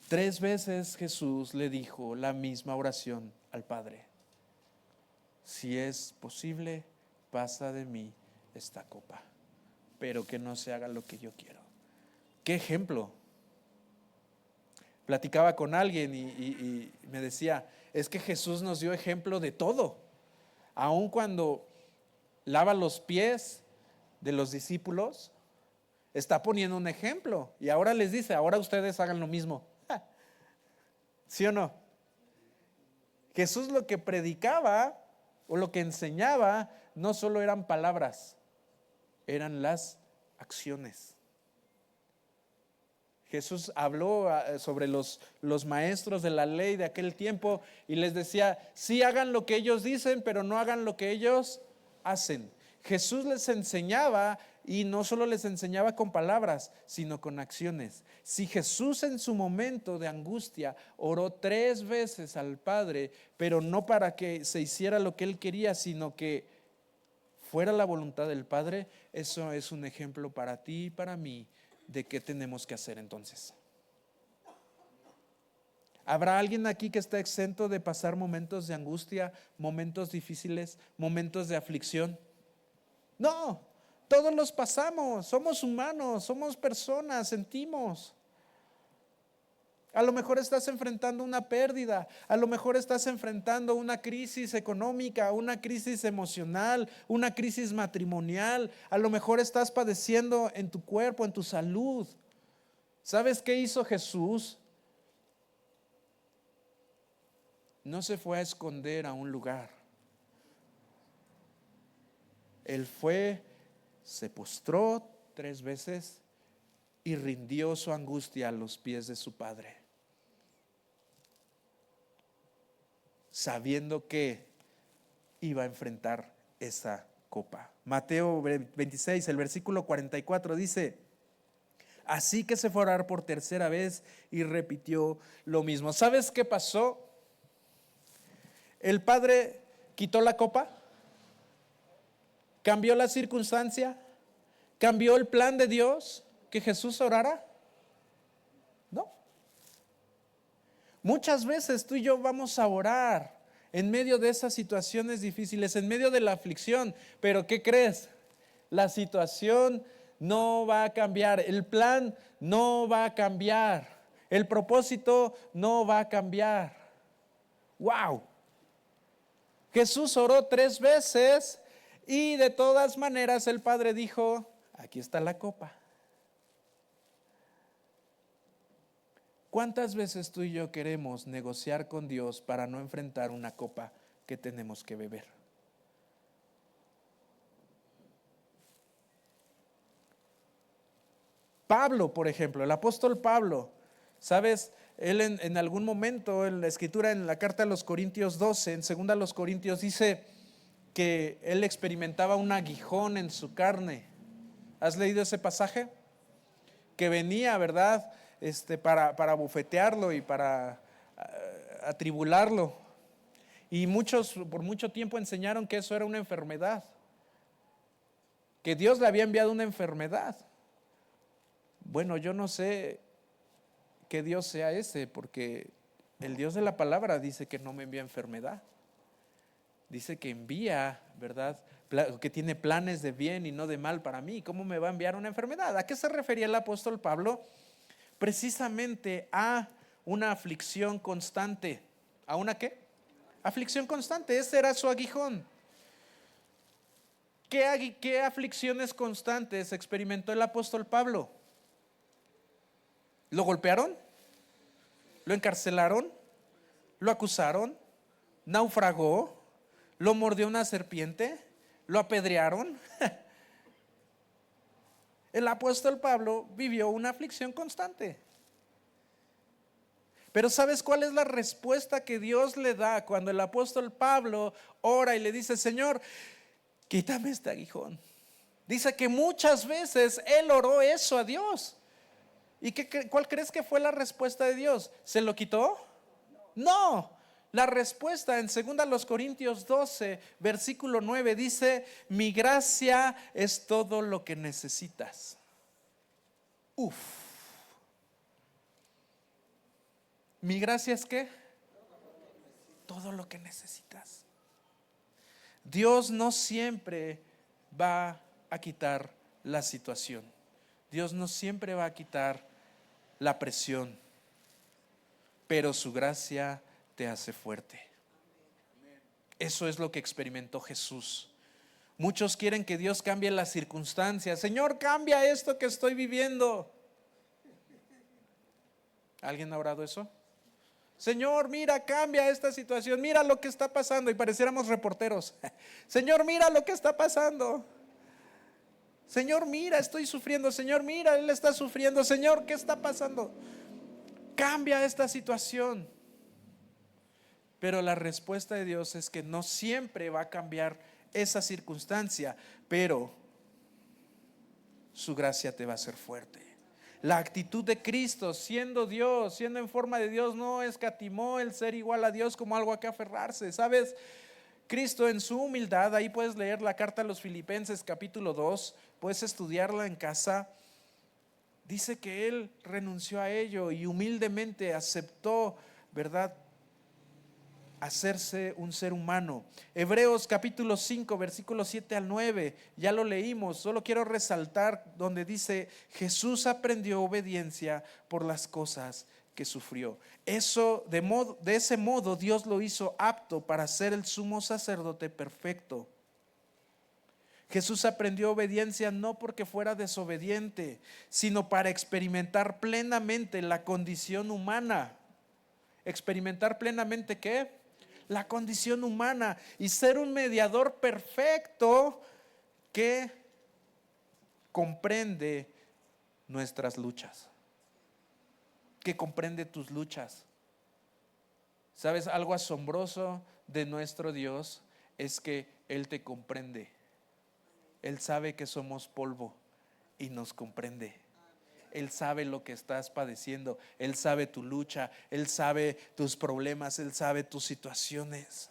A: 3 veces Jesús le dijo la misma oración al Padre. Si es posible, pasa de mí esta copa, pero que no se haga lo que yo quiero. ¿Qué ejemplo? Platicaba con alguien y me decía, es que Jesús nos dio ejemplo de todo. Aun cuando lava los pies de los discípulos, está poniendo un ejemplo. Y ahora les dice, ahora ustedes hagan lo mismo. ¿Sí o no? Jesús lo que predicaba o lo que enseñaba no solo eran palabras, eran las acciones. Jesús habló sobre los maestros de la ley de aquel tiempo y les decía, sí hagan lo que ellos dicen, pero no hagan lo que ellos hacen. Jesús les enseñaba y no solo les enseñaba con palabras, sino con acciones. Si Jesús en su momento de angustia oró 3 veces al Padre, pero no para que se hiciera lo que Él quería, sino que fuera la voluntad del Padre, eso es un ejemplo para ti y para mí de qué tenemos que hacer entonces. ¿Habrá alguien aquí que está exento de pasar momentos de angustia, momentos difíciles, momentos de aflicción? No, todos los pasamos, somos humanos, somos personas, sentimos. A lo mejor estás enfrentando una pérdida, a lo mejor estás enfrentando una crisis económica, una crisis emocional, una crisis matrimonial, a lo mejor estás padeciendo en tu cuerpo, en tu salud. ¿Sabes qué hizo Jesús? No se fue a esconder a un lugar. Él fue, se postró 3 veces y rindió su angustia a los pies de su Padre, sabiendo que iba a enfrentar esa copa. Mateo 26, el versículo 44 dice, así que se fue a orar por 3ª vez y repitió lo mismo. ¿Sabes qué pasó? El Padre quitó la copa, cambió la circunstancia, cambió el plan de Dios, que Jesús orara. No. Muchas veces tú y yo vamos a orar en medio de esas situaciones difíciles, en medio de la aflicción, pero ¿qué crees? La situación no va a cambiar, el plan no va a cambiar, el propósito no va a cambiar. ¡Wow! Jesús oró 3 veces y de todas maneras el Padre dijo, aquí está la copa. ¿Cuántas veces tú y yo queremos negociar con Dios para no enfrentar una copa que tenemos que beber? Pablo, por ejemplo, el apóstol Pablo, ¿sabes? Él en algún momento en la escritura, en la carta a los Corintios 12, en 2 Corintios dice que él experimentaba un aguijón en su carne. ¿Has leído ese pasaje? Que venía, ¿verdad? Para bofetearlo y para atribularlo. Y muchos por mucho tiempo enseñaron que eso era una enfermedad, que Dios le había enviado una enfermedad. Bueno, yo no sé qué Dios sea ese, porque el Dios de la palabra dice que no me envía enfermedad. Dice que envía, ¿verdad? Que tiene planes de bien y no de mal para mí. ¿Cómo me va a enviar una enfermedad? ¿A qué se refería el apóstol Pablo? Precisamente a una aflicción constante. ¿A una qué? Aflicción constante. Ese era su aguijón. ¿Qué aflicciones constantes experimentó el apóstol Pablo? ¿Lo golpearon? ¿Lo encarcelaron? ¿Lo acusaron? ¿Naufragó? ¿Lo mordió una serpiente? ¿Lo apedrearon? El apóstol Pablo vivió una aflicción constante. Pero ¿sabes cuál es la respuesta que Dios le da cuando el apóstol Pablo ora y le dice, Señor, quítame este aguijón? Dice que muchas veces él oró eso a Dios. ¿Y cuál crees que fue la respuesta de Dios? ¿Se lo quitó? No. La respuesta en 2 Corintios 12, versículo 9 dice, mi gracia es todo lo que necesitas. ¿Mi gracia es qué? Todo lo que necesitas. Dios no siempre va a quitar la situación. Dios no siempre va a quitar la presión, pero su gracia te hace fuerte. Eso es lo que experimentó Jesús. Muchos quieren que Dios cambie las circunstancias. Señor, cambia esto que estoy viviendo. ¿Alguien ha orado eso? Señor, mira, cambia esta situación. Mira lo que está pasando. Y pareciéramos reporteros. Señor, mira lo que está pasando. Señor, mira, estoy sufriendo. Señor, mira, él está sufriendo. Señor, ¿qué está pasando? Cambia esta situación. Pero la respuesta de Dios es que no siempre va a cambiar esa circunstancia, pero su gracia te va a hacer fuerte. La actitud de Cristo, siendo Dios, siendo en forma de Dios, no escatimó el ser igual a Dios como algo a que aferrarse. ¿Sabes? Cristo en su humildad, ahí puedes leer la carta a los Filipenses capítulo 2, puedes estudiarla en casa. Dice que Él renunció a ello y humildemente aceptó, ¿verdad?, hacerse un ser humano. Hebreos capítulo 5 versículos 7 al 9, ya lo leímos, solo quiero resaltar donde dice: Jesús aprendió obediencia por las cosas que sufrió. Eso de ese modo Dios lo hizo apto para ser el sumo sacerdote perfecto. Jesús aprendió obediencia no porque fuera desobediente, sino para experimentar plenamente la condición humana. ¿Experimentar plenamente qué? La condición humana, y ser un mediador perfecto que comprende nuestras luchas, que comprende tus luchas. ¿Sabes? Algo asombroso de nuestro Dios es que Él te comprende. Él sabe que somos polvo y nos comprende. Él sabe lo que estás padeciendo. Él sabe tu lucha. Él sabe tus problemas. Él sabe tus situaciones.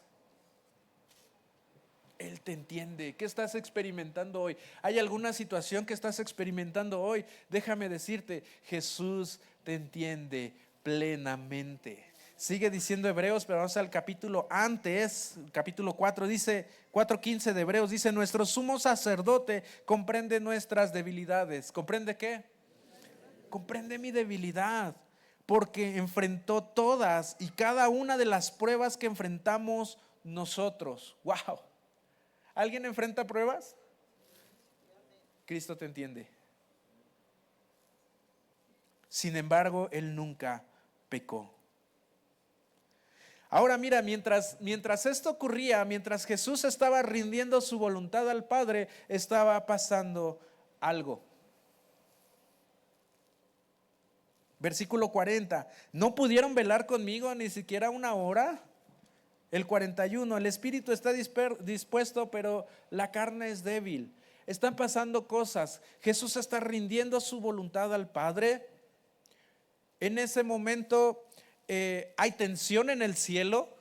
A: Él te entiende. ¿Qué estás experimentando hoy? ¿Hay alguna situación que estás experimentando hoy? Déjame decirte, Jesús te entiende plenamente. Sigue diciendo Hebreos, pero vamos al capítulo antes, capítulo 4, dice 4:15 de Hebreos, dice: nuestro sumo sacerdote comprende nuestras debilidades. ¿Comprende qué? Comprende mi debilidad, porque enfrentó todas y cada una de las pruebas que enfrentamos nosotros. Wow. ¿Alguien enfrenta pruebas? Cristo te entiende. Sin embargo, Él nunca pecó. Ahora mira, mientras esto ocurría, mientras Jesús estaba rindiendo su voluntad al Padre, estaba pasando algo. Versículo 40, ¿no pudieron velar conmigo ni siquiera una hora? El 41, el espíritu está dispuesto, pero la carne es débil. Están pasando cosas. Jesús está rindiendo su voluntad al Padre. En ese momento hay tensión en el cielo,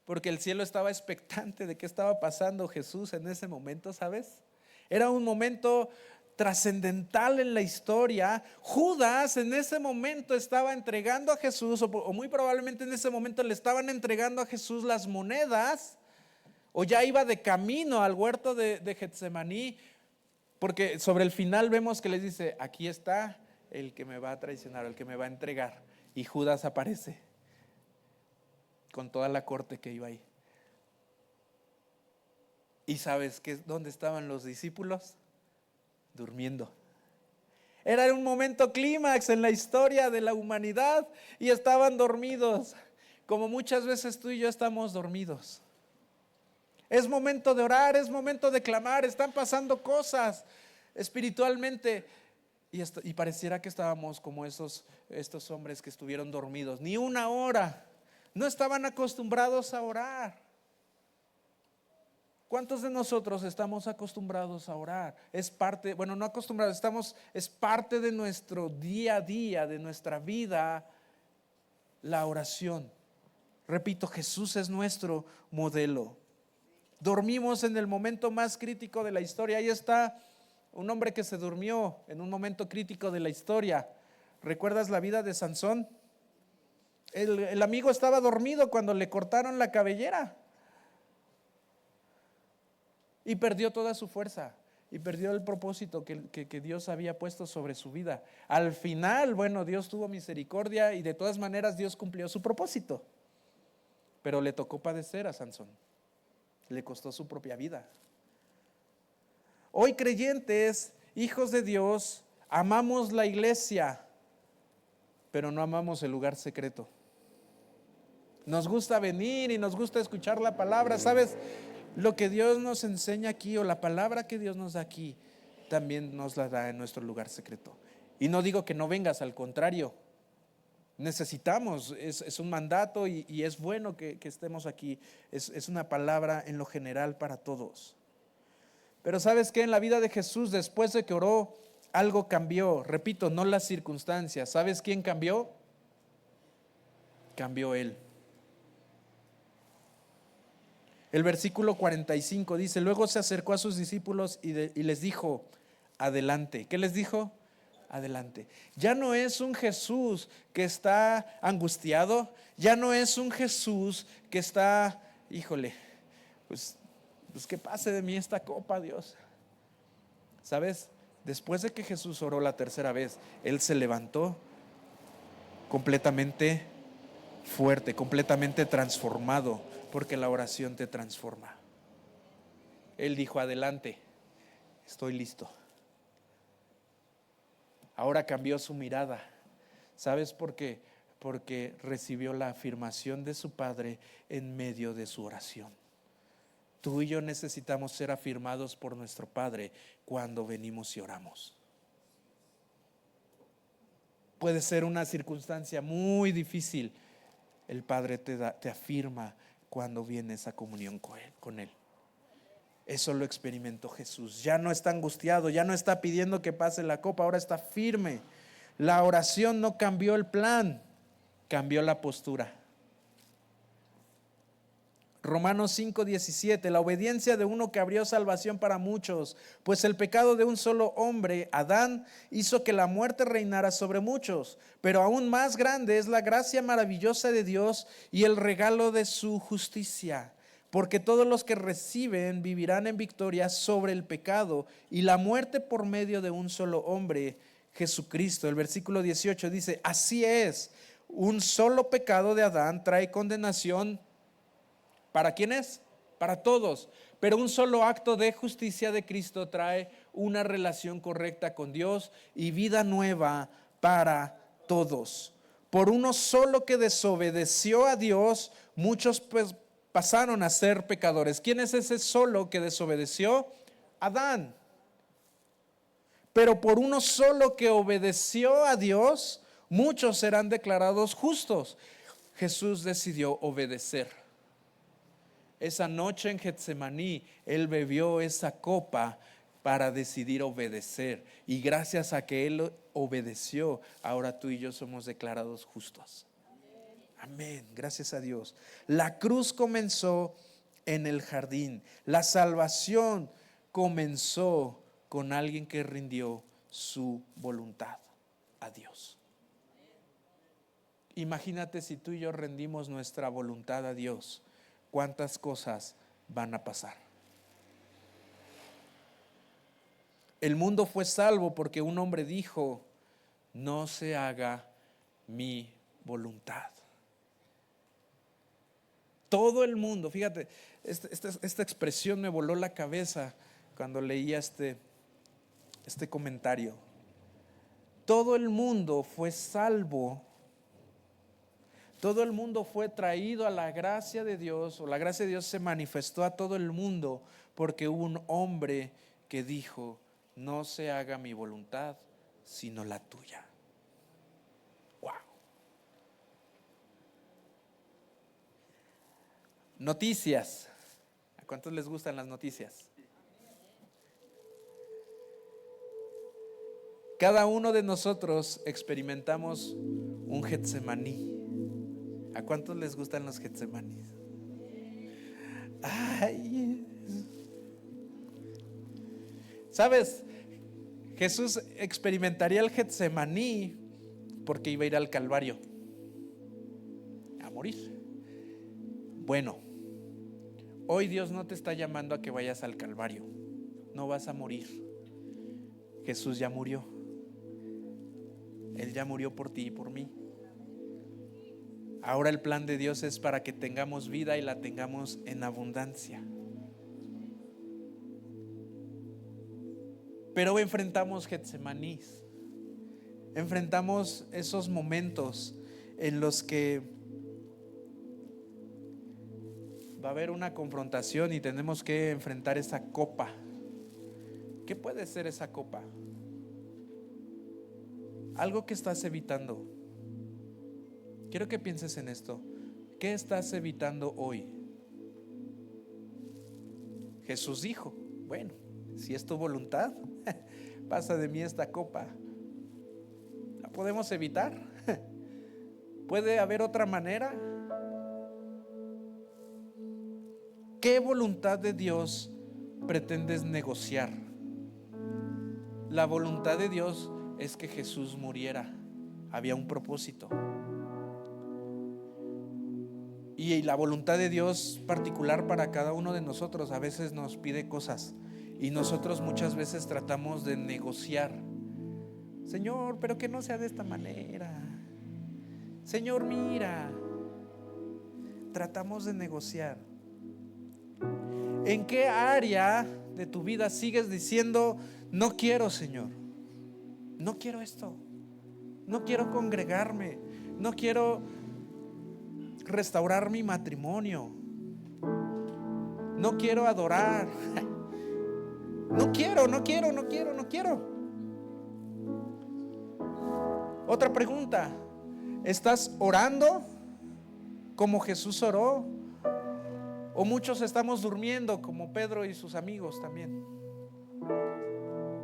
A: porque el cielo estaba expectante de qué estaba pasando Jesús en ese momento, ¿sabes? Era un momento trascendental en la historia. Judas en ese momento estaba entregando a Jesús, o muy probablemente en ese momento le estaban entregando a Jesús las monedas, o ya iba de camino al huerto de Getsemaní, porque sobre el final vemos que les dice: aquí está el que me va a traicionar, el que me va a entregar. Y Judas aparece con toda la corte que iba ahí. ¿Y sabes dónde estaban los discípulos? Durmiendo. Era un momento clímax en la historia de la humanidad y estaban dormidos, como muchas veces tú y yo estamos dormidos. Es momento de orar, es momento de clamar, están pasando cosas espiritualmente y pareciera que estábamos como estos hombres que estuvieron dormidos, ni una hora, no estaban acostumbrados a orar. ¿Cuántos de nosotros estamos acostumbrados a orar? Es parte, bueno, no acostumbrados, es parte de nuestro día a día, de nuestra vida, la oración. Repito, Jesús es nuestro modelo. Dormimos en el momento más crítico de la historia. Ahí está un hombre que se durmió en un momento crítico de la historia. ¿Recuerdas la vida de Sansón? El amigo estaba dormido cuando le cortaron la cabellera y perdió toda su fuerza y perdió el propósito que Dios había puesto sobre su vida. Al final, bueno, Dios tuvo misericordia y de todas maneras Dios cumplió su propósito, pero le tocó padecer a Sansón, le costó su propia vida. Hoy, creyentes, hijos de Dios, amamos la iglesia, pero no amamos el lugar secreto. Nos gusta venir y nos gusta escuchar la palabra. ¿Sabes? Lo que Dios nos enseña aquí, o la palabra que Dios nos da aquí, también nos la da en nuestro lugar secreto. Y no digo que no vengas, al contrario, necesitamos, es un mandato y es bueno que estemos aquí. Es una palabra en lo general para todos. Pero ¿sabes qué? En la vida de Jesús, después de que oró, algo cambió. Repito, no las circunstancias. ¿Sabes quién cambió? Cambió Él. El versículo 45 dice: luego se acercó a sus discípulos y les dijo: adelante. ¿Qué les dijo? Adelante. Ya no es un Jesús que está angustiado, ya no es un Jesús que está, híjole, pues que pase de mí esta copa, Dios. ¿Sabes? Después de que Jesús oró la tercera vez, Él se levantó completamente fuerte, completamente transformado, porque la oración te transforma. Él dijo: adelante, estoy listo. Ahora cambió su mirada. ¿Sabes por qué? Porque recibió la afirmación de su Padre en medio de su oración. Tú y yo necesitamos ser afirmados por nuestro Padre cuando venimos y oramos. Puede ser una circunstancia muy difícil. El Padre te afirma cuando vienes a comunión con Él. Eso lo experimentó Jesús. Ya no está angustiado, ya no está pidiendo que pase la copa, ahora está firme. La oración no cambió el plan, cambió la postura. Romanos 5:17, la obediencia de uno que abrió salvación para muchos, pues el pecado de un solo hombre, Adán, hizo que la muerte reinara sobre muchos, pero aún más grande es la gracia maravillosa de Dios y el regalo de su justicia, porque todos los que reciben vivirán en victoria sobre el pecado y la muerte por medio de un solo hombre, Jesucristo. El versículo 18 dice: así es, un solo pecado de Adán trae condenación. ¿Para quiénes? Para todos. Pero un solo acto de justicia de Cristo trae una relación correcta con Dios y vida nueva para todos. Por uno solo que desobedeció a Dios, muchos pasaron a ser pecadores. ¿Quién es ese solo que desobedeció? Adán. Pero por uno solo que obedeció a Dios, muchos serán declarados justos. Jesús decidió obedecer. Esa noche en Getsemaní, Él bebió esa copa para decidir obedecer. Y gracias a que Él obedeció, ahora tú y yo somos declarados justos. Amén, gracias a Dios. La cruz comenzó en el jardín. La salvación comenzó con alguien que rindió su voluntad a Dios. Imagínate si tú y yo rendimos nuestra voluntad a Dios. ¿Cuántas cosas van a pasar? El mundo fue salvo porque un hombre dijo: no se haga mi voluntad. Todo el mundo, fíjate, esta expresión me voló la cabeza cuando leía este comentario. Todo el mundo fue salvo. Todo el mundo fue traído a la gracia de Dios, o la gracia de Dios se manifestó a todo el mundo porque hubo un hombre que dijo: no se haga mi voluntad, sino la tuya. Wow. Noticias. ¿A cuántos les gustan las noticias? Cada uno de nosotros experimentamos un Getsemaní. ¿A cuántos les gustan los Getsemaníes? Ay. ¿Sabes? Jesús experimentaría el Getsemaní porque iba a ir al Calvario. morir. Bueno, hoy Dios no te está llamando a que vayas al Calvario. No vas a morir. Jesús ya murió. Él ya murió por ti y por mí. Ahora el plan de Dios es para que tengamos vida y la tengamos en abundancia. Pero enfrentamos Getsemanís. Enfrentamos esos momentos en los que va a haber una confrontación y tenemos que enfrentar esa copa. ¿Qué puede ser esa copa? Algo que estás evitando. Quiero que pienses en esto. ¿Qué estás evitando hoy? Jesús dijo, bueno, si es tu voluntad, pasa de mí esta copa. ¿La podemos evitar? ¿Puede haber otra manera? ¿Qué voluntad de Dios pretendes negociar? La voluntad de Dios es que Jesús muriera. Había un propósito. Y la voluntad de Dios particular para cada uno de nosotros a veces nos pide cosas y nosotros muchas veces tratamos de negociar. Señor, pero que no sea de esta manera. Señor, mira. Tratamos de negociar. ¿En qué área de tu vida sigues diciendo, no quiero, Señor? No quiero esto. No quiero congregarme. No quiero restaurar mi matrimonio. No quiero adorar. No quiero. Otra pregunta. ¿Estás orando como Jesús oró? ¿O muchos estamos durmiendo como Pedro y sus amigos también?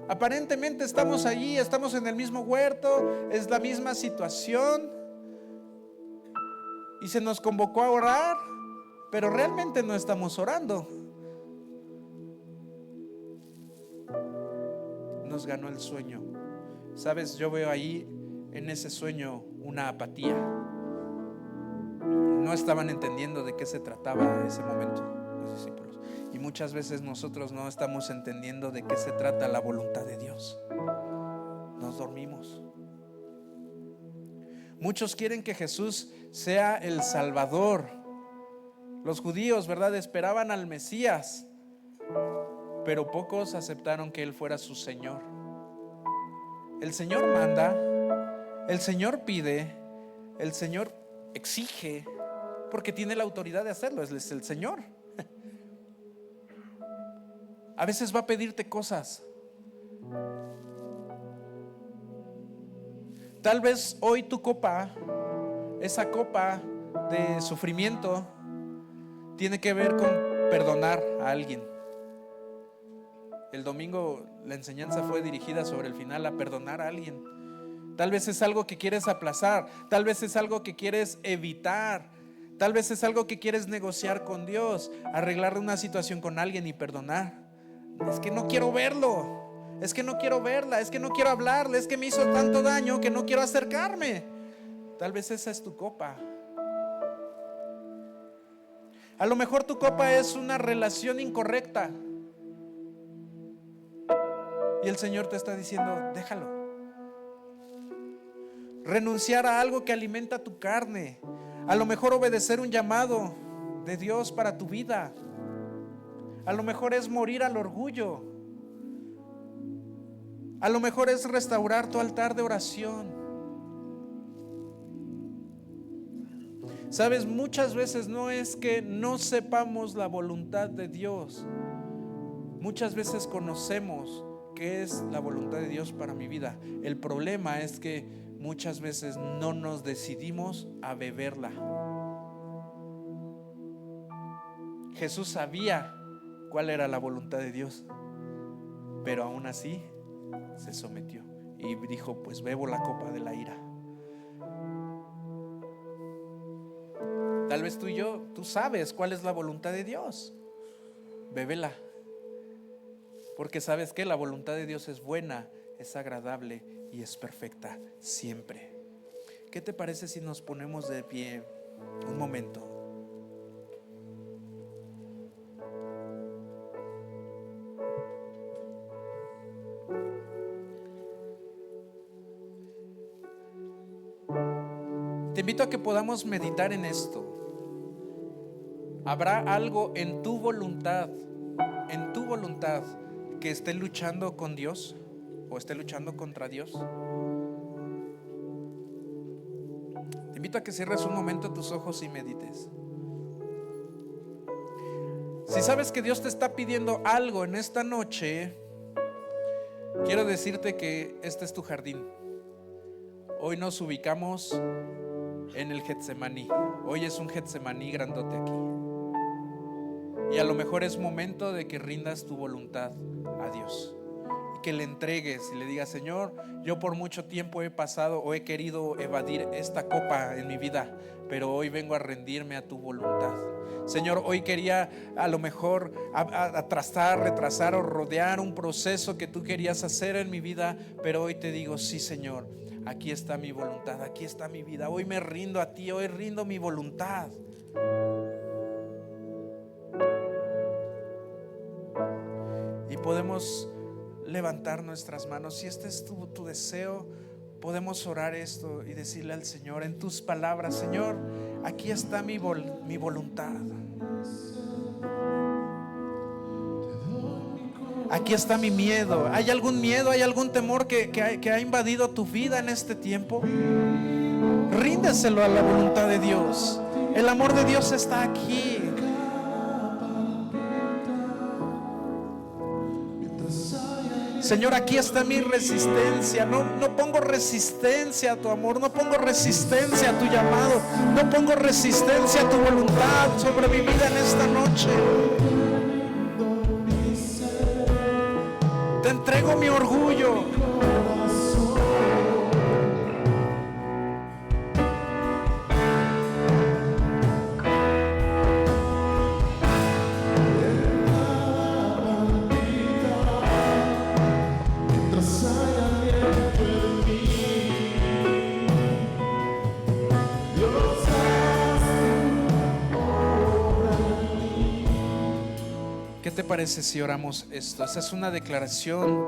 A: Aparentemente estamos allí, estamos en el mismo huerto, es la misma situación y se nos convocó a orar, pero realmente no estamos orando. Nos ganó el sueño. Sabes, yo veo ahí en ese sueño una apatía. No estaban entendiendo de qué se trataba ese momento los discípulos. Y muchas veces nosotros no estamos entendiendo de qué se trata la voluntad de Dios. Nos dormimos. Muchos quieren que Jesús sea el Salvador. Los judíos, ¿verdad?, esperaban al Mesías, pero pocos aceptaron que Él fuera su Señor. El Señor manda, el Señor pide, el Señor exige, porque tiene la autoridad de hacerlo, Él es el Señor. A veces va a pedirte cosas. Tal vez hoy tu copa, esa copa de sufrimiento, tiene que ver con perdonar a alguien. El domingo la enseñanza fue dirigida sobre el final a perdonar a alguien. Tal vez es algo que quieres aplazar, tal vez es algo que quieres evitar, tal vez es algo que quieres negociar con Dios, arreglar una situación con alguien y perdonar. Es que no quiero verlo, es que no quiero verla, es que no quiero hablarle, es que me hizo tanto daño que no quiero acercarme. Tal vez esa es tu copa. A lo mejor tu copa es una relación incorrecta y el Señor te está diciendo, déjalo. Renunciar a algo que alimenta tu carne. A lo mejor obedecer un llamado de Dios para tu vida. A lo mejor es morir al orgullo. A lo mejor es restaurar tu altar de oración. Sabes, muchas veces no es que no sepamos la voluntad de Dios. Muchas veces conocemos qué es la voluntad de Dios para mi vida. El problema es que muchas veces no nos decidimos a beberla. Jesús sabía cuál era la voluntad de Dios, pero aún así se sometió y dijo, pues bebo la copa de la ira. Tal vez tú y yo, tú sabes cuál es la voluntad de Dios. Bébela. Porque sabes que la voluntad de Dios es buena, es agradable y es perfecta siempre. ¿Qué te parece si nos ponemos de pie? Un momento. Te invito a que podamos meditar en esto. ¿Habrá algo en tu voluntad que esté luchando con Dios o esté luchando contra Dios? Te invito a que cierres un momento tus ojos y medites. Si sabes que Dios te está pidiendo algo en esta noche, quiero decirte que este es tu jardín. Hoy nos ubicamos en el Getsemaní. Hoy es un Getsemaní grandote aquí. Y a lo mejor es momento de que rindas tu voluntad a Dios y que le entregues y le digas: Señor, yo por mucho tiempo he pasado o he querido evadir esta copa en mi vida, pero hoy vengo a rendirme a tu voluntad. Señor, hoy quería a lo mejor retrasar o rodear un proceso que tú querías hacer en mi vida, pero hoy te digo: sí, Señor, aquí está mi voluntad, aquí está mi vida. Hoy me rindo a ti, hoy rindo mi voluntad. Y podemos levantar nuestras manos. Si este es tu deseo, podemos orar esto y decirle al Señor en tus palabras: Señor, aquí está mi voluntad. Aquí está mi miedo. ¿Hay algún miedo, hay algún temor que ha invadido tu vida en este tiempo? Ríndeselo a la voluntad de Dios. El amor de Dios está aquí. Señor, aquí está mi resistencia. No pongo resistencia a tu amor, no pongo resistencia a tu llamado, no pongo resistencia a tu voluntad sobre mi vida en esta noche. Te entrego mi orgullo. ¿Qué te parece si oramos esto? Esa es una declaración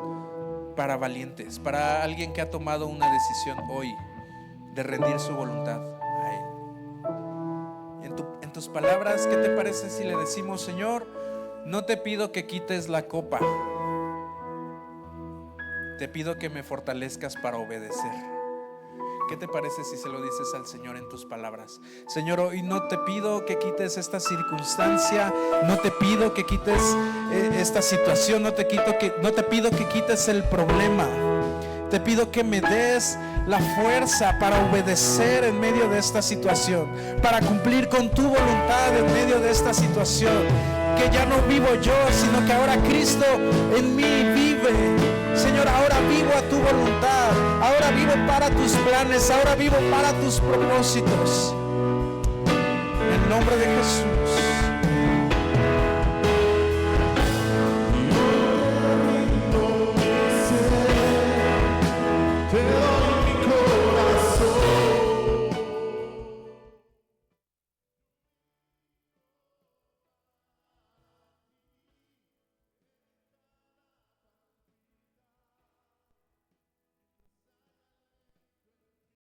A: para valientes, para alguien que ha tomado una decisión hoy de rendir su voluntad a Él. En tus palabras, ¿qué te parece si le decimos: Señor, no te pido que quites la copa, te pido que me fortalezcas para obedecer? ¿Qué te parece si se lo dices al Señor en tus palabras? Señor, hoy no te pido que quites esta circunstancia, no te pido que quites esta situación, no te pido que quites el problema. Te pido que me des la fuerza para obedecer en medio de esta situación, para cumplir con tu voluntad en medio de esta situación. Que ya no vivo yo, sino que ahora Cristo en mí vive. Señor, ahora vivo a tu voluntad, ahora vivo para tus planes, ahora vivo para tus propósitos. En el nombre de Jesús.